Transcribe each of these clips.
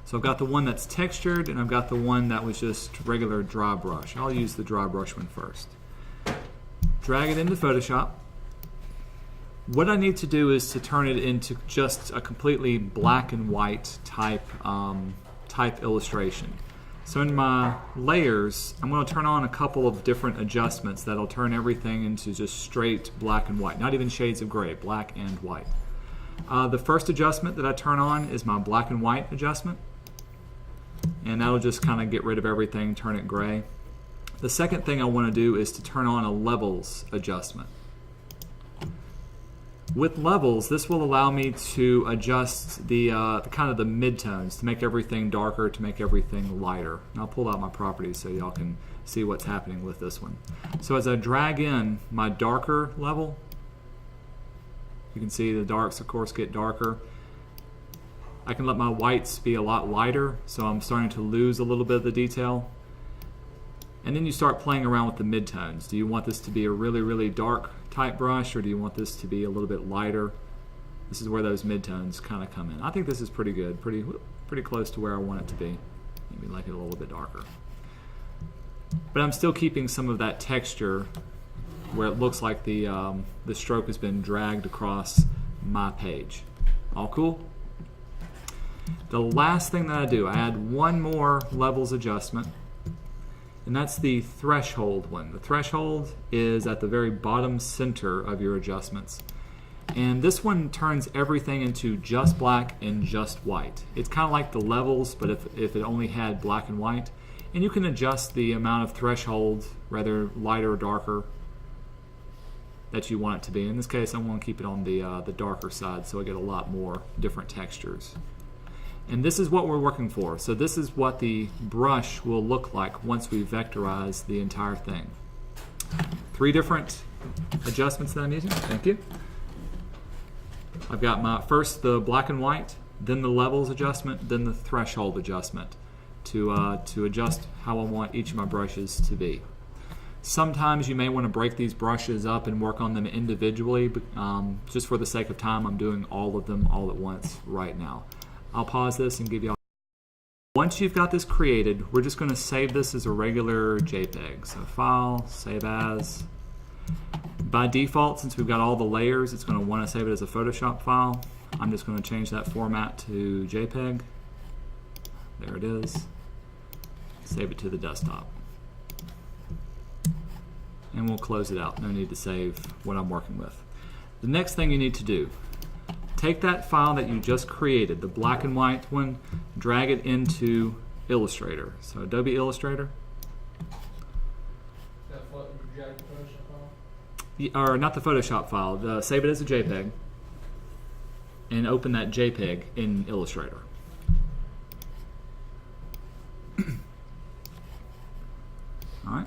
So I've got the one that's textured and I've got the one that was just regular dry brush. I'll use the dry brush one first. Drag it into Photoshop. What I need to do is to turn it into just a completely black and white type illustration. So in my layers, I'm going to turn on a couple of different adjustments that'll turn everything into just straight black and white, not even shades of gray, black and white. The first adjustment that I turn on is my black and white adjustment, and that'll just kind of get rid of everything, turn it gray. The second thing I want to do is to turn on a levels adjustment. With levels, this will allow me to adjust the kind of the midtones, to make everything darker, to make everything lighter. And I'll pull out my properties so y'all can see what's happening with this one. So as I drag in my darker level, you can see the darks, of course, get darker. I can let my whites be a lot lighter, so I'm starting to lose a little bit of the detail. And then you start playing around with the midtones. Do you want this to be a really, really dark type brush, or do you want this to be a little bit lighter? This is where those midtones kind of come in. I think this is pretty good, pretty close to where I want it to be. Maybe like it a little bit darker. But I'm still keeping some of that texture where it looks like the stroke has been dragged across my page. All cool? The last thing that I do, I add one more levels adjustment, and that's the threshold one. The threshold is at the very bottom center of your adjustments. And this one turns everything into just black and just white. It's kind of like the levels, but if it only had black and white. And you can adjust the amount of threshold, rather lighter or darker, that you want it to be. In this case, I want to keep it on the darker side so I get a lot more different textures. And this is what we're working for. So this is what the brush will look like once we vectorize the entire thing. 3 different adjustments that I'm using. Thank you. I've got my first the black and white, then the levels adjustment, then the threshold adjustment to adjust how I want each of my brushes to be. Sometimes you may want to break these brushes up and work on them individually, but just for the sake of time, I'm doing all of them all at once right now. I'll pause this and give you all. Once you've got this created, we're just going to save this as a regular JPEG. So File, Save As. By default, since we've got all the layers, it's going to want to save it as a Photoshop file. I'm just going to change that format to JPEG. There it is. Save it to the desktop. And we'll close it out. No need to save what I'm working with. The next thing you need to do, take that file that you just created, the black and white one, drag it into Illustrator. So Adobe Illustrator. Or not the Photoshop file, save it as a JPEG and open that JPEG in Illustrator. Alright.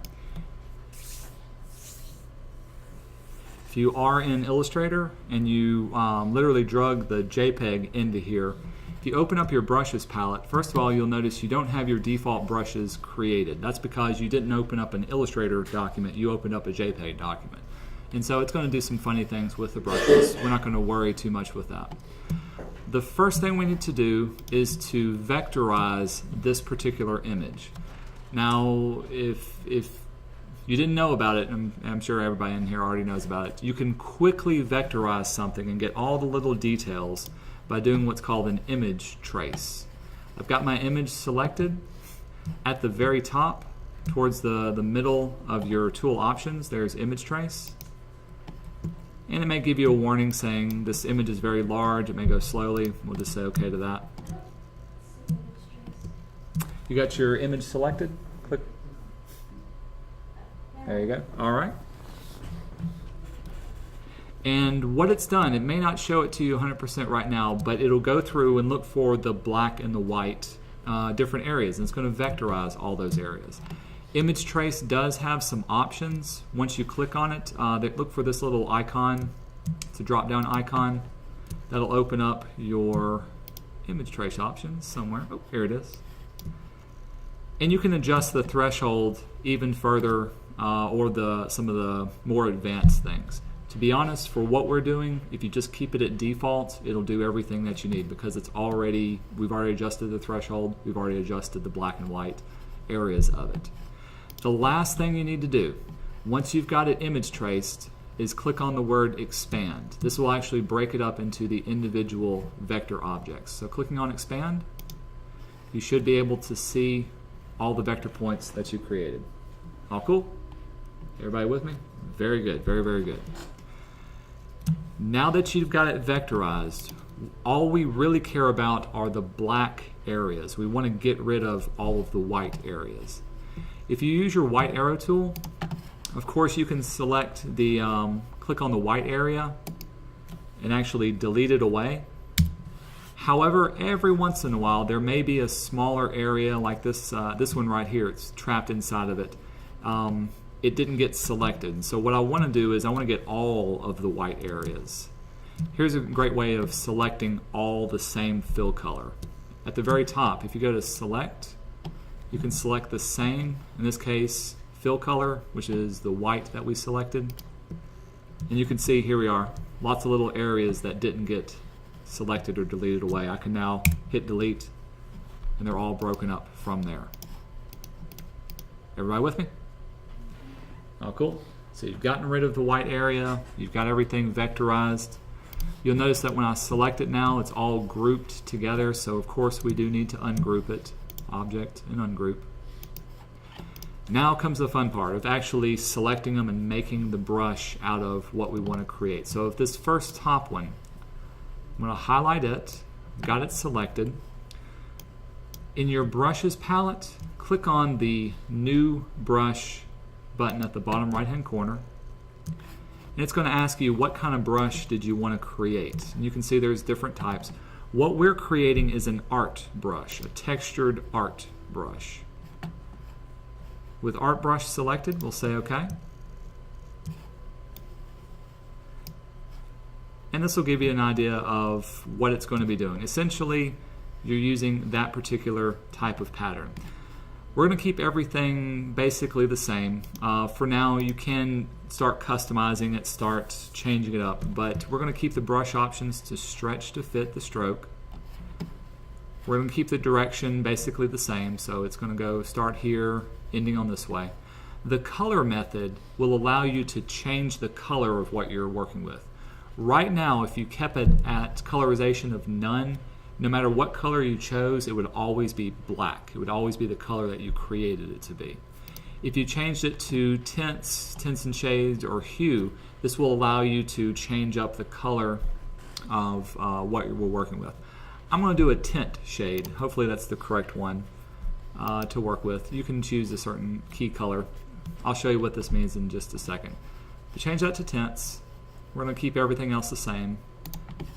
If you are in Illustrator and you literally drug the JPEG into here, if you open up your brushes palette, first of all you'll notice you don't have your default brushes created. That's because you didn't open up an Illustrator document, you opened up a JPEG document. And so it's going to do some funny things with the brushes. We're not going to worry too much with that. The first thing we need to do is to vectorize this particular image. Now, if you didn't know about it, and I'm sure everybody in here already knows about it, you can quickly vectorize something and get all the little details by doing what's called an image trace. I've got my image selected. At the very top, towards the middle of your tool options, there's image trace. And it may give you a warning saying this image is very large, it may go slowly. We'll just say okay to that. You got your image selected? Click. There you go. All right. And what it's done, it may not show it to you 100% right now, but it'll go through and look for the black and the white different areas, and it's going to vectorize all those areas. Image Trace does have some options. Once you click on it, look for this little icon. It's a drop-down icon. That'll open up your Image Trace options somewhere. Oh, here it is. And you can adjust the threshold even further, or some of the more advanced things. To be honest, for what we're doing, if you just keep it at default, it'll do everything that you need because we've already adjusted the threshold, we've already adjusted the black and white areas of it. The last thing you need to do, once you've got it image traced, is click on the word expand. This will actually break it up into the individual vector objects. So clicking on expand, you should be able to see all the vector points that you created. All cool? Everybody with me? Very good, very, very good. Now that you've got it vectorized, all we really care about are the black areas. We want to get rid of all of the white areas. If you use your white arrow tool, of course you can select the, click on the white area and actually delete it away. However, every once in a while there may be a smaller area like this, this one right here, it's trapped inside of it. It didn't get selected. So what I want to do is I want to get all of the white areas. Here's a great way of selecting all the same fill color. At the very top, if you go to select, you can select the same, in this case, fill color, which is the white that we selected. And you can see here we are, lots of little areas that didn't get selected or deleted away. I can now hit delete and they're all broken up from there. Everybody with me? Oh, cool. So you've gotten rid of the white area, you've got everything vectorized. You'll notice that when I select it now, it's all grouped together, so of course we do need to ungroup it. Object and ungroup. Now comes the fun part of actually selecting them and making the brush out of what we want to create. So if this first top one, I'm going to highlight it, got it selected. In your brushes palette, click on the new brush button at the bottom right hand corner, and it's going to ask you what kind of brush did you want to create. And you can see there's different types. What we're creating is an art brush, a textured art brush. With art brush selected, we'll say OK. And this will give you an idea of what it's going to be doing. Essentially, you're using that particular type of pattern. We're going to keep everything basically the same. For now, you can start customizing it, start changing it up, but we're going to keep the brush options to stretch to fit the stroke. We're going to keep the direction basically the same, so it's going to go start here, ending on this way. The color method will allow you to change the color of what you're working with. Right now, if you kept it at colorization of none, no matter what color you chose, it would always be black. It would always be the color that you created it to be. If you changed it to tints and shades, or hue, this will allow you to change up the color of what we're working with. I'm going to do a tint shade. Hopefully that's the correct one to work with. You can choose a certain key color. I'll show you what this means in just a second. To change that to tints, we're going to keep everything else the same.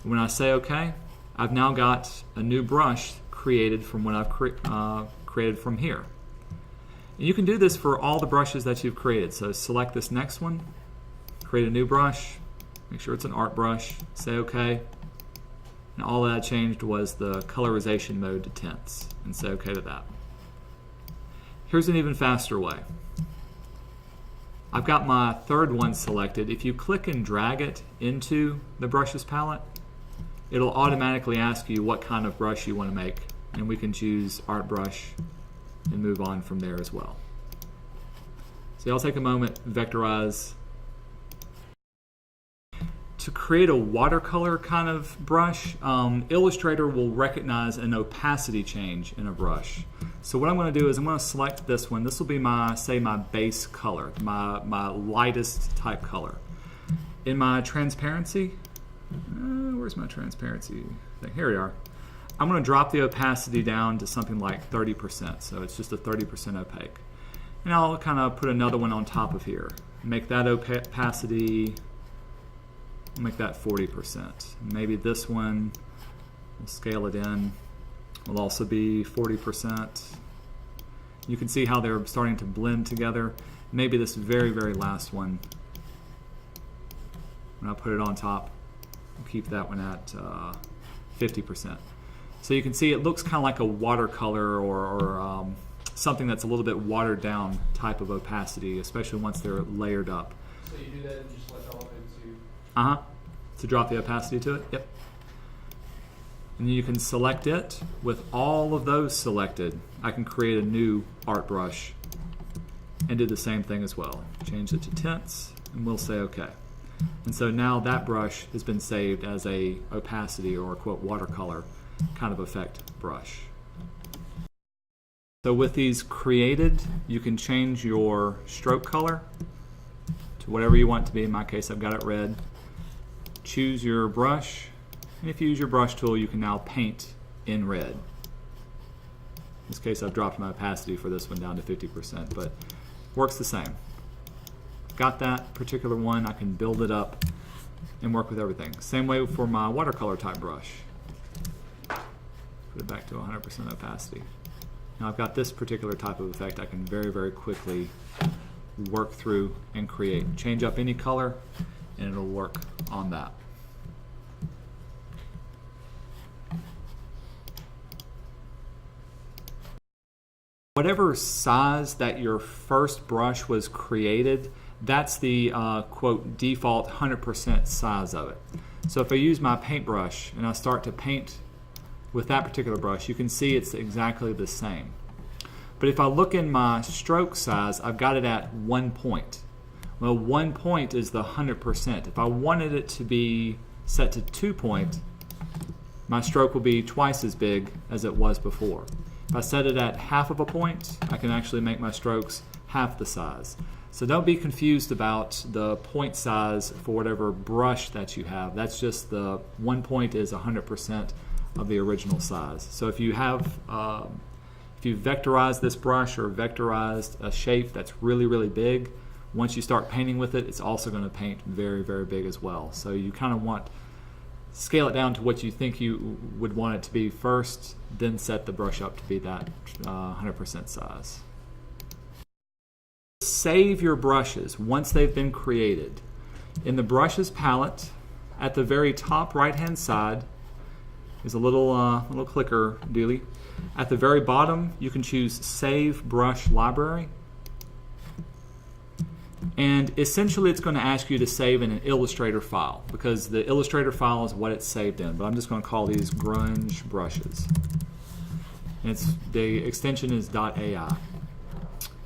When I say OK, I've now got a new brush created from what I've created from here. And you can do this for all the brushes that you've created. So select this next one, create a new brush, make sure it's an art brush, say OK. And all that I changed was the colorization mode to tints, and say OK to that. Here's an even faster way. I've got my third one selected. If you click and drag it into the brushes palette, it'll automatically ask you what kind of brush you want to make, and we can choose art brush and move on from there as well. So I'll take a moment, vectorize. To create a watercolor kind of brush, Illustrator will recognize an opacity change in a brush. So what I'm going to do is I'm going to select this one. This will be my, say, my base color, my lightest type color. In my transparency, where's my transparency thing? Here we are. I'm going to drop the opacity down to something like 30%, so it's just a 30% opaque. And I'll kind of put another one on top of here. Make that opacity, make that 40%. Maybe this one, we'll scale it in, will also be 40%. You can see how they're starting to blend together. Maybe this very, very last one, when I put it on top, we'll keep that one at 50%. So you can see it looks kind of like a watercolor or something that's a little bit watered down type of opacity, especially once they're layered up. So you do that and just let all of it to To drop the opacity to it. Yep. And you can select it. With all of those selected, I can create a new art brush and do the same thing as well. Change it to tints, and we'll say OK. And so now that brush has been saved as a opacity or quote watercolor kind of effect brush. So with these created, you can change your stroke color to whatever you want it to be. In my case, I've got it red. Choose your brush, and if you use your brush tool, you can now paint in red. In this case, I've dropped my opacity for this one down to 50%, but works the same. Got that particular one, I can build it up and work with everything. Same way for my watercolor type brush. Put it back to 100% opacity. Now I've got this particular type of effect I can very, very quickly work through and create. Change up any color and it'll work on that. Whatever size that your first brush was created, that's the quote default 100% size of it. So if I use my paintbrush and I start to paint with that particular brush, you can see it's exactly the same. But if I look in my stroke size, I've got it at 1 point. Well, 1 point is the 100%. If I wanted it to be set to 2 point, my stroke will be twice as big as it was before. If I set it at half of a point, I can actually make my strokes half the size. So don't be confused about the point size for whatever brush that you have. That's just the 1 point is 100% of the original size. So if you have, if you vectorized this brush or vectorized a shape that's really, really big, once you start painting with it, it's also going to paint very, very big as well. So you kind of want scale it down to what you think you would want it to be first, then set the brush up to be that 100% size. Save your brushes once they've been created. In the brushes palette, at the very top right hand side is a little clicker dealy. At the very bottom, you can choose Save Brush Library. And essentially it's going to ask you to save in an Illustrator file because the Illustrator file is what it's saved in. But I'm just going to call these grunge brushes. And the extension is .ai.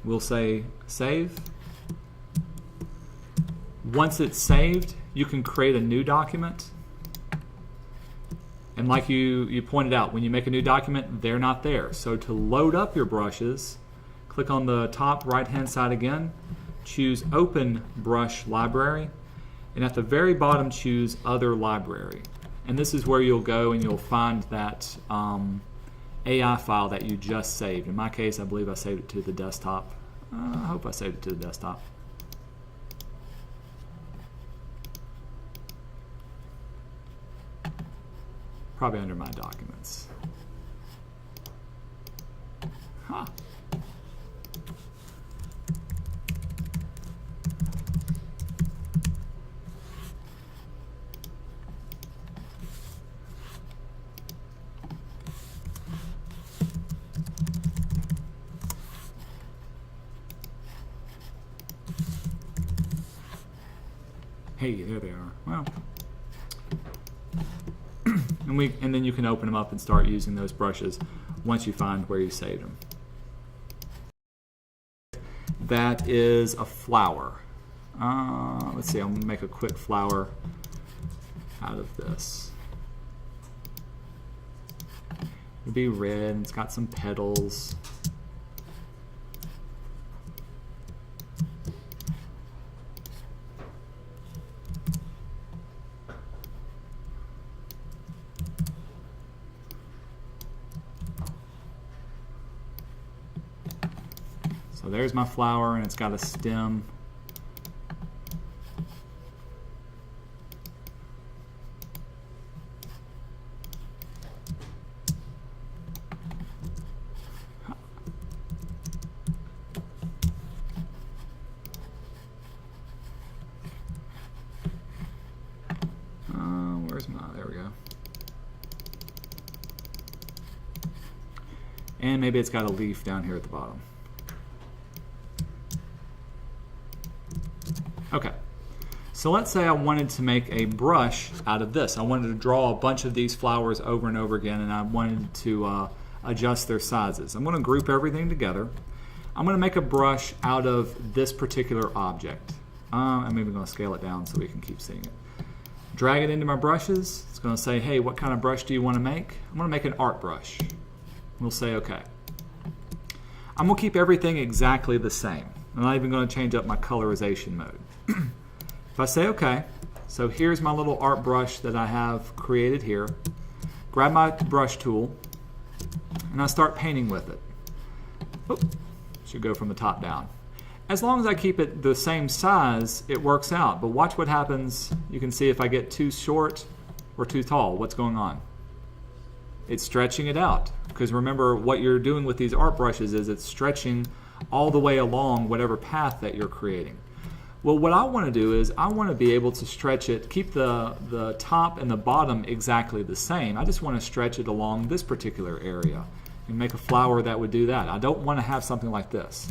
We'll say save. Once it's saved, you can create a new document. And like you pointed out, when you make a new document, they're not there. So to load up your brushes, click on the top right-hand side again, choose Open Brush Library, and at the very bottom choose Other Library. And this is where you'll go and you'll find that AI file that you just saved. In my case, I believe I saved it to the desktop. I hope I saved it to the desktop. Probably under my documents. Huh. Hey, there they are. Well, and then you can open them up and start using those brushes once you find where you saved them. That is a flower. Let's see, I'm going to make a quick flower out of this. It'll be red, and it's got some petals. So there's my flower, and it's got a stem. Where's my, there we go. And maybe it's got a leaf down here at the bottom. So So let's say I wanted to make a brush out of this. I wanted to draw a bunch of these flowers over and over again, and I wanted to adjust their sizes. I'm going to group everything together. I'm going to make a brush out of this particular object. I'm even going to scale it down so we can keep seeing it. Drag it into my brushes. It's going to say, hey, what kind of brush do you want to make? I'm going to make an art brush. We'll say OK. I'm going to keep everything exactly the same. I'm not even going to change up my colorization mode. If I say OK, so here's my little art brush that I have created here. Grab my brush tool, and I start painting with it. Oop, should go from the top down. As long as I keep it the same size, it works out. But watch what happens. You can see if I get too short or too tall, what's going on? It's stretching it out. Because remember, what you're doing with these art brushes is it's stretching all the way along whatever path that you're creating. Well, what I want to do is I want to be able to stretch it, keep the top and the bottom exactly the same. I just want to stretch it along this particular area and make a flower that would do that. I don't want to have something like this.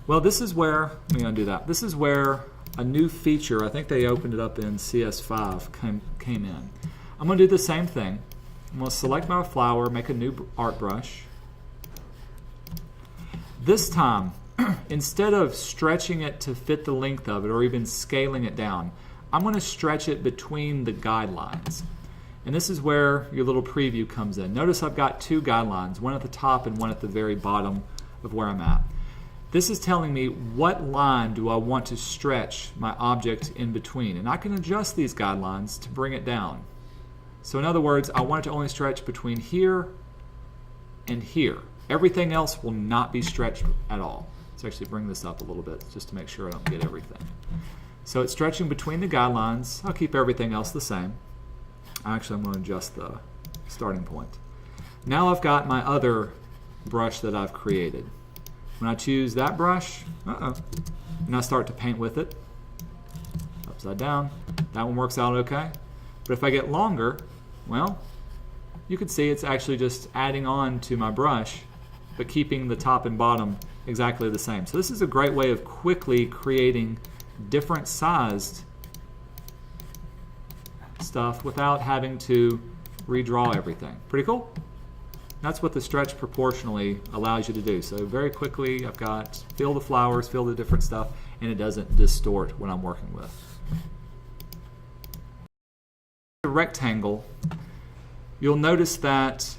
Well, this is where, let me undo that. This is where a new feature, I think they opened it up in CS5, came in. I'm going to do the same thing. I'm going to select my flower, make a new art brush. This time, instead of stretching it to fit the length of it or even scaling it down, I'm going to stretch it between the guidelines. And this is where your little preview comes in. Notice I've got two guidelines, one at the top and one at the very bottom of where I'm at. This is telling me what line do I want to stretch my object in between. And I can adjust these guidelines to bring it down. So in other words, I want it to only stretch between here and here. Everything else will not be stretched at all. Let's actually bring this up a little bit just to make sure I don't get everything. So it's stretching between the guidelines. I'll keep everything else the same. Actually, I'm going to adjust the starting point. Now I've got my other brush that I've created. When I choose that brush, and I start to paint with it, upside down, that one works out okay. But if I get longer, well, you can see it's actually just adding on to my brush, but keeping the top and bottom exactly the same. So this is a great way of quickly creating different sized stuff without having to redraw everything. Pretty cool? That's what the stretch proportionally allows you to do. So very quickly, I've got fill the flowers, fill the different stuff, and it doesn't distort what I'm working with. The rectangle, you'll notice that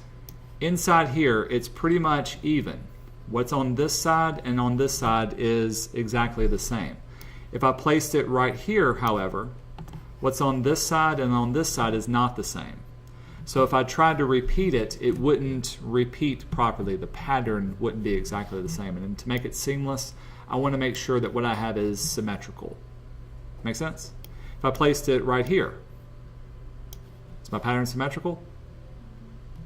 inside here, it's pretty much even. What's on this side and on this side is exactly the same. If I placed it right here, however, what's on this side and on this side is not the same. So if I tried to repeat it, it wouldn't repeat properly. The pattern wouldn't be exactly the same. And to make it seamless, I want to make sure that what I have is symmetrical. Make sense? If I placed it right here, is my pattern symmetrical?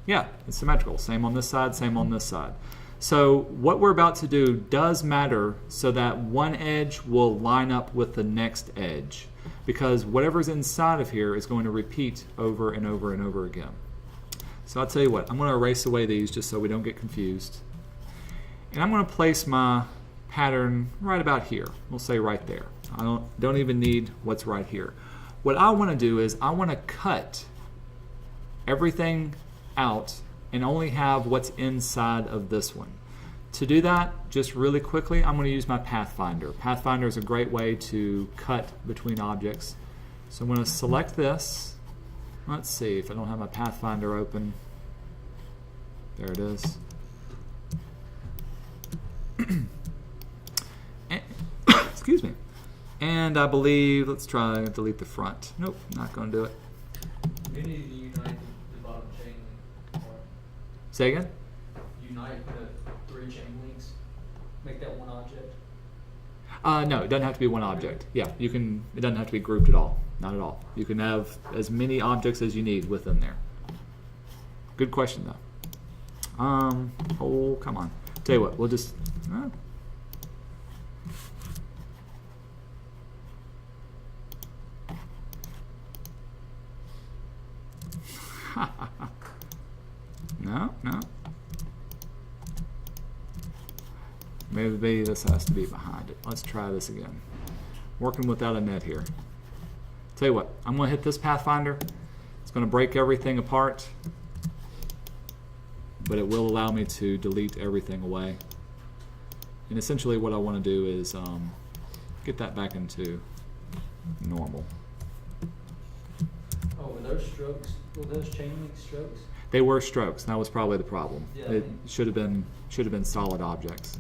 Yeah, it's symmetrical. Same on this side, same on this side. So what we're about to do does matter so that one edge will line up with the next edge, because whatever's inside of here is going to repeat over and over and over again. So I'll tell you what, I'm going to erase away these just so we don't get confused. And I'm going to place my pattern right about here. We'll say right there. I don't even need what's right here. What I want to do is I want to cut everything out and only have what's inside of this one. To do that, just really quickly, I'm going to use my Pathfinder. Pathfinder is a great way to cut between objects. So I'm going to select this. Let's see if I don't have my Pathfinder open. There it is. And, excuse me. And I believe, let's try and delete the front. Nope, not going to do it. We need to unite the bottom chain link. Say again? Unite the 3 chain links. Make that one object. No, it doesn't have to be one object. Yeah, you can. It doesn't have to be grouped at all. Not at all. You can have as many objects as you need within there. Good question though. Oh, come on. Tell you what, we'll just. No. Maybe this has to be behind it. Let's try this again. Working without a net here. Tell you what, I'm going to hit this Pathfinder. It's going to break everything apart, but it will allow me to delete everything away. And essentially what I want to do is get that back into normal. Oh, were those strokes? Were those chain link strokes? They were strokes, and that was probably the problem. Yeah, It should have been solid objects.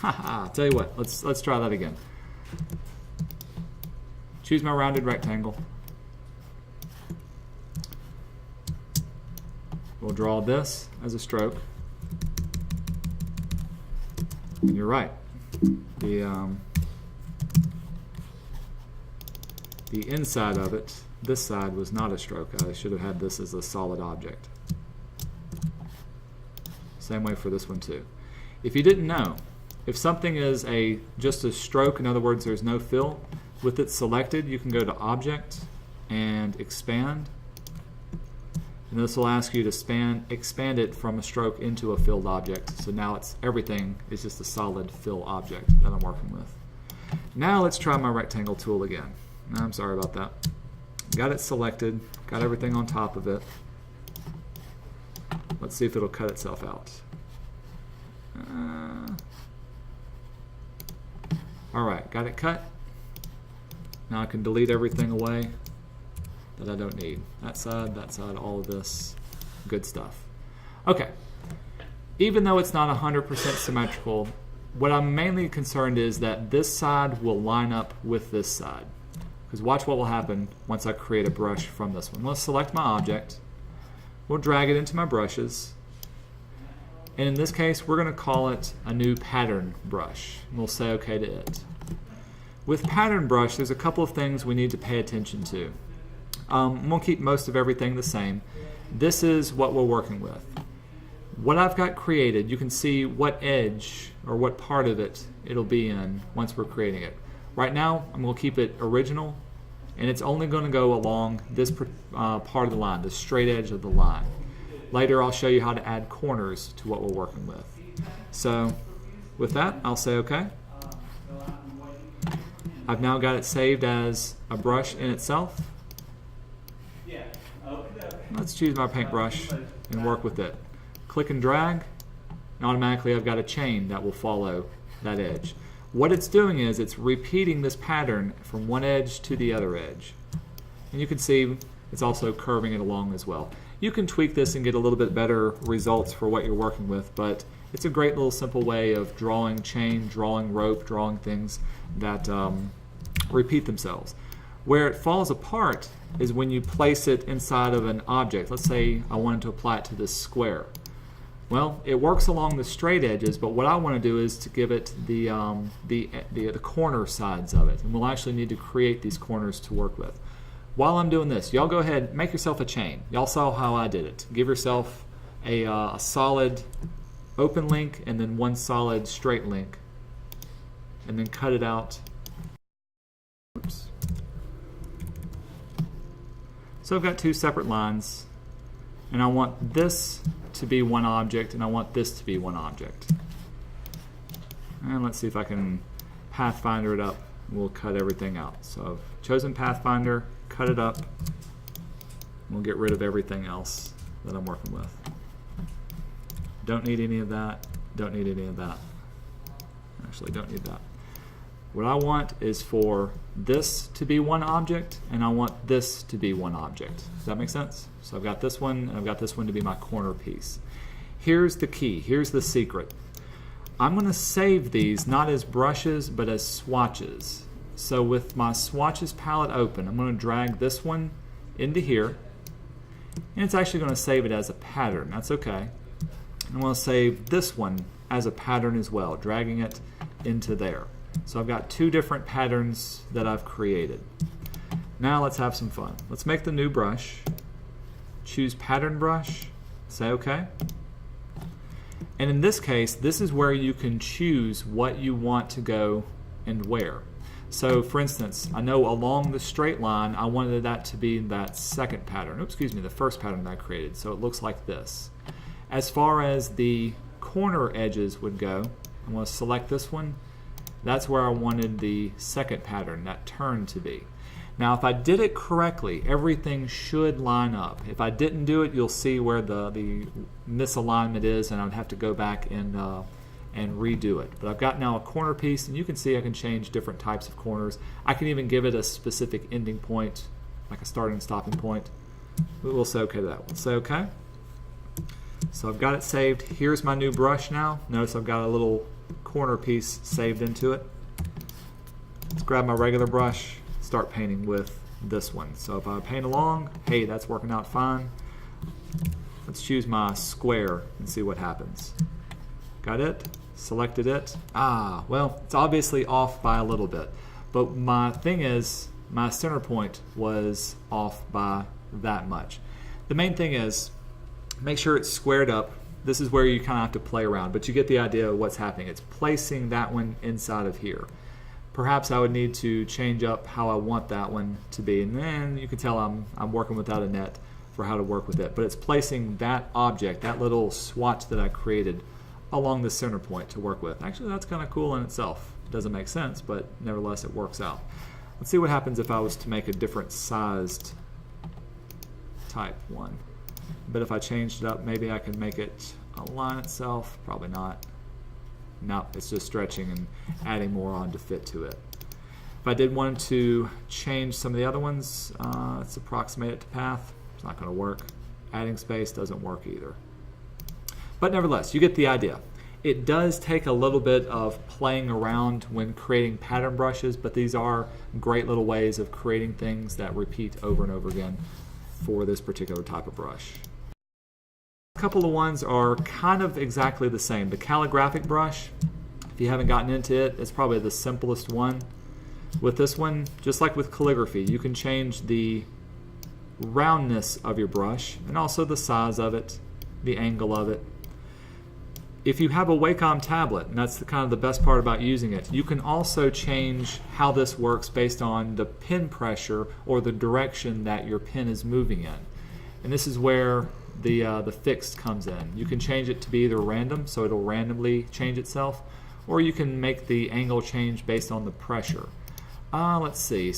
Haha, tell you what, let's try that again. Choose my rounded rectangle. We'll draw this as a stroke. And you're right. The inside of it, this side was not a stroke. I should have had this as a solid object. Same way for this one too. If you didn't know, if something is just a stroke, in other words, there's no fill, with it selected, you can go to Object and Expand. And this will ask you to expand it from a stroke into a filled object. So now everything is just a solid fill object that I'm working with. Now let's try my rectangle tool again. I'm sorry about that. Got it selected, got everything on top of it. Let's see if it'll cut itself out. Alright, got it cut. Now I can delete everything away that I don't need. That side, all of this. Good stuff. Okay. Even though it's not 100% symmetrical, what I'm mainly concerned is that this side will line up with this side. Because watch what will happen once I create a brush from this one. Let's select my object. We'll drag it into my brushes. And in this case, we're going to call it a new pattern brush. And we'll say OK to it. With pattern brush, there's a couple of things we need to pay attention to. We'll keep most of everything the same. This is what we're working with. What I've got created, you can see what edge or what part of it it'll be in once we're creating it. Right now, I'm going to keep it original, and it's only going to go along this part of the line, the straight edge of the line. Later, I'll show you how to add corners to what we're working with. So, with that, I'll say OK. I've now got it saved as a brush in itself. Let's choose my paintbrush and work with it. Click and drag, and automatically I've got a chain that will follow that edge. What it's doing is it's repeating this pattern from one edge to the other edge. And you can see it's also curving it along as well. You can tweak this and get a little bit better results for what you're working with, but it's a great little simple way of drawing chain, drawing rope, drawing things that repeat themselves. Where it falls apart is when you place it inside of an object. Let's say I wanted to apply it to this square. Well, it works along the straight edges, but what I want to do is to give it the corner sides of it. And we'll actually need to create these corners to work with. While I'm doing this, y'all go ahead, make yourself a chain. Y'all saw how I did it. Give yourself a solid open link and then one solid straight link. And then cut it out. Oops. So I've got two separate lines, and I want this to be one object, and I want this to be one object. And let's see if I can Pathfinder it up. We'll cut everything out. So I've chosen Pathfinder, cut it up. We'll get rid of everything else that I'm working with. Don't need any of that. Don't need any of that. Actually, don't need that. What I want is for this to be one object, and I want this to be one object. Does that make sense? So I've got this one, and I've got this one to be my corner piece. Here's the key. Here's the secret. I'm going to save these not as brushes, but as swatches. So with my swatches palette open, I'm going to drag this one into here, and it's actually going to save it as a pattern. That's okay. I'm going to save this one as a pattern as well, dragging it into there. So I've got two different patterns that I've created. Now let's have some fun. Let's make the new brush. Choose Pattern Brush. Say OK. And in this case, this is where you can choose what you want to go and where. So for instance, I know along the straight line, I wanted that to be that second pattern. Oops, excuse me, the first pattern that I created. So it looks like this. As far as the corner edges would go, I'm going to select this one That's where I wanted the second pattern, that turn, to be. Now if I did it correctly, everything should line up. If I didn't do it, you'll see where the misalignment is, and I'd have to go back and redo it. But I've got now a corner piece, and you can see I can change different types of corners. I can even give it a specific ending point, like a starting and stopping point. We'll say okay to that one. Say okay. So I've got it saved. Here's my new brush now. Notice I've got a little corner piece saved into it. Let's grab my regular brush, start painting with this one. So if I paint along, hey, that's working out fine. Let's choose my square and see what happens. Got it? Selected it. Well, it's obviously off by a little bit. But my thing is, my center point was off by that much. The main thing is, make sure it's squared up. This is where you kind of have to play around, but you get the idea of what's happening. It's placing that one inside of here. Perhaps I would need to change up how I want that one to be, and then you can tell I'm working without a net for how to work with it. But it's placing that object, that little swatch that I created, along the center point to work with. Actually, that's kind of cool in itself. It doesn't make sense, but nevertheless it works out. Let's see what happens if I was to make a different sized type one. But if I changed it up, maybe I can make it align itself. Probably not. No, it's just stretching and adding more on to fit to it. If I did want to change some of the other ones, let's approximate it to path. It's not going to work. Adding space doesn't work either. But nevertheless, you get the idea. It does take a little bit of playing around when creating pattern brushes, but these are great little ways of creating things that repeat over and over again for this particular type of brush. A couple of ones are kind of exactly the same. The Calligraphy Brush, if you haven't gotten into it, it's probably the simplest one. With this one, just like with calligraphy, you can change the roundness of your brush and also the size of it, the angle of it. If you have a Wacom tablet, and that's kind of the best part about using it, you can also change how this works based on the pen pressure or the direction that your pen is moving in. And this is where the fixed comes in. You can change it to be either random, so it'll randomly change itself, or you can make the angle change based on the pressure. Let's see,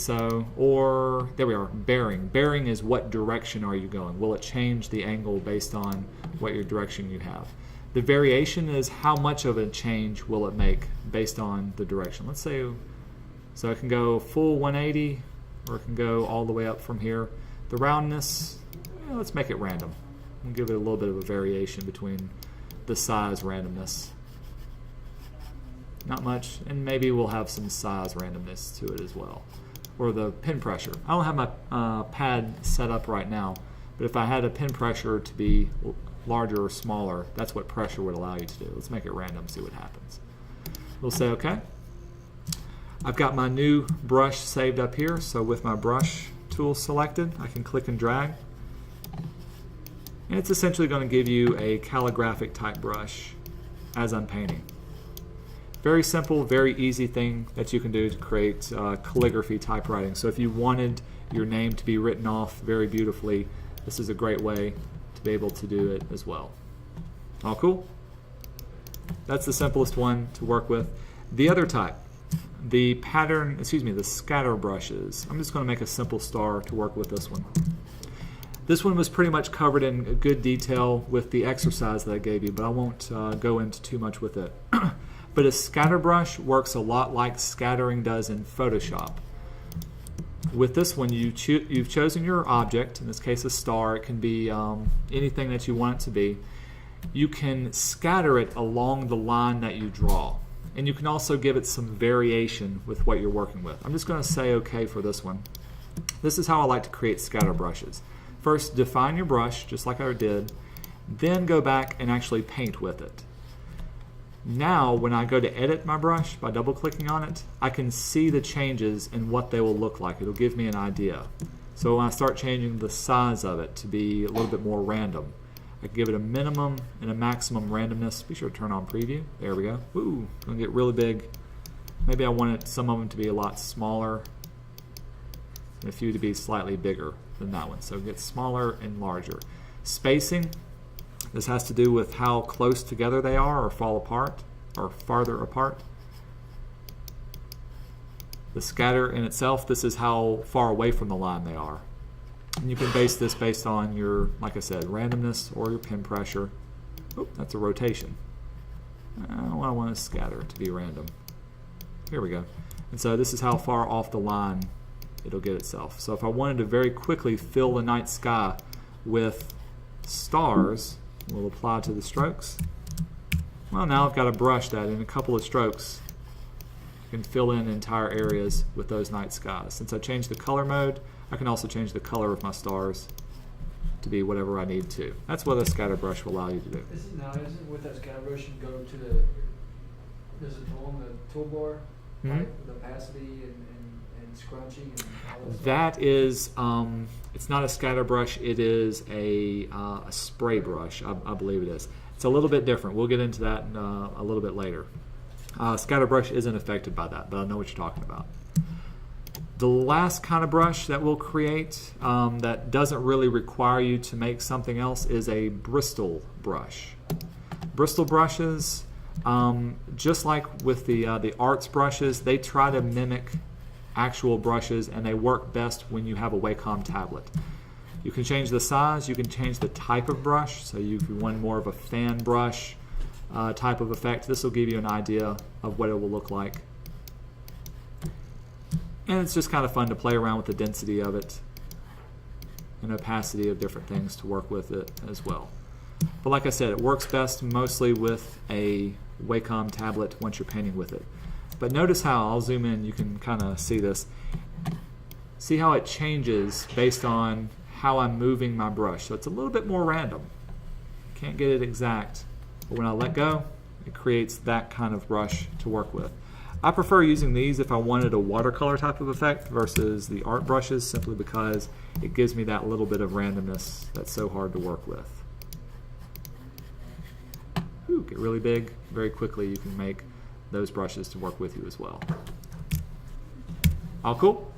or there we are, bearing. Bearing is what direction are you going. Will it change the angle based on what your direction you have? The variation is how much of a change will it make based on the direction. Let's say, so it can go full 180, or it can go all the way up from here. The roundness, let's make it random. We'll give it a little bit of a variation between the size randomness. Not much, and maybe we'll have some size randomness to it as well. Or the pin pressure. I don't have my pad set up right now, but if I had a pin pressure to be larger or smaller, that's what pressure would allow you to do. Let's make it random, see what happens. We'll say okay. I've got my new brush saved up here, so with my brush tool selected, I can click and drag. And it's essentially going to give you a calligraphic type brush as I'm painting. Very simple, very easy thing that you can do to create calligraphy typewriting. So if you wanted your name to be written off very beautifully, this is a great way to be able to do it as well. All cool? That's the simplest one to work with. The other type, the scatter brushes. I'm just going to make a simple star to work with this one. This one was pretty much covered in good detail with the exercise that I gave you, but I won't go into too much with it. But a scatter brush works a lot like scattering does in Photoshop. With this one, you've chosen your object, in this case a star. It can be anything that you want it to be. You can scatter it along the line that you draw. And you can also give it some variation with what you're working with. I'm just going to say okay for this one. This is how I like to create scatter brushes. First, define your brush, just like I did, then go back and actually paint with it. Now, when I go to edit my brush by double-clicking on it, I can see the changes and what they will look like. It'll give me an idea. So when I start changing the size of it to be a little bit more random, I can give it a minimum and a maximum randomness. Be sure to turn on preview. There we go. Ooh, it's going to get really big. Maybe I want some of them to be a lot smaller and a few to be slightly bigger than that one. So it gets smaller and larger. Spacing. This has to do with how close together they are or fall apart or farther apart. The scatter in itself, this is how far away from the line they are. And you can base this based on your, like I said, randomness or your pen pressure. Oop, that's a rotation. I want to scatter to be random. Here we go. And so this is how far off the line it'll get itself. So if I wanted to very quickly fill the night sky with stars, we'll apply to the strokes. Well, now I've got a brush that in a couple of strokes can fill in entire areas with those night skies. Since I changed the color mode, I can also change the color of my stars to be whatever I need to. That's what a scatter brush will allow you to do. Isn't with that scatter brush, you go to there's a tool on the toolbar, right? With opacity and scrunching and all that That is, it's not a scatter brush, it is a spray brush, I believe it is. It's a little bit different. We'll get into that a little bit later. Scatter brush isn't affected by that, but I know what you're talking about. The last kind of brush that we'll create that doesn't really require you to make something else is a Bristol brush. Bristol brushes, just like with the arts brushes, they try to mimic actual brushes, and they work best when you have a Wacom tablet. You can change the size, you can change the type of brush, so if you want more of a fan brush type of effect, this will give you an idea of what it will look like. And it's just kind of fun to play around with the density of it and opacity of different things to work with it as well. But like I said, it works best mostly with a Wacom tablet once you're painting with it. But notice how, I'll zoom in, you can kind of see this. See how it changes based on how I'm moving my brush. So it's a little bit more random. Can't get it exact, but when I let go, it creates that kind of brush to work with. I prefer using these if I wanted a watercolor type of effect versus the art brushes, simply because it gives me that little bit of randomness that's so hard to work with. Ooh, get really big. Very quickly you can make those brushes to work with you as well. All cool?